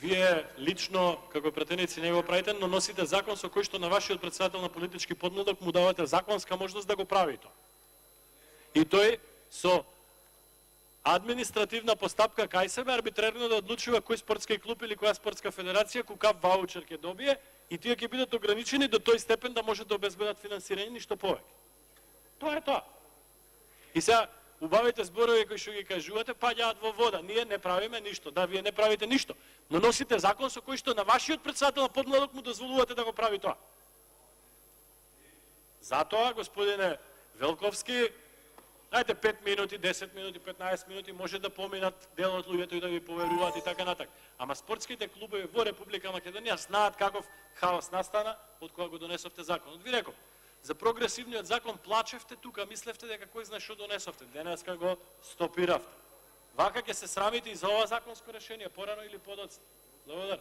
вие лично, како пратеници, не го правите, но носите закон со кој што на вашиот претседател на политички подмладок му давате законска можност да го прави тоа. И тој со административна постапка кај себе арбитрарно да одлучува кој спортски клуб или која спортска федерација кукав ваучер ќе добие и тие ќе бидат ограничени до тој степен да може да обезбедат финансирање, ништо повеќе. Тоа е тоа. И сега убавите зборови кои што ги кажувате паѓаат во вода. Ние не правиме ништо. Да, вие не правите ништо, но носите закон со кој што на вашиот претседател на подмладок му дозволувате да го прави тоа. Затоа, господине Велковски, знаете, 5 минути, 10 минути, 15 минути може да поминат дел од луѓето и да ви поверуваат и така натак. Ама спортските клубови во Република Македонија знаат каков хаос настана од кога го донесовте законот. Ви реков, за прогресивниот закон плачевте тука, мислевте дека кој знае што донесовте. Денеска го стопиравте. Вака ќе се срамите и за ова законско решение, порано или подоцна. Благодарам.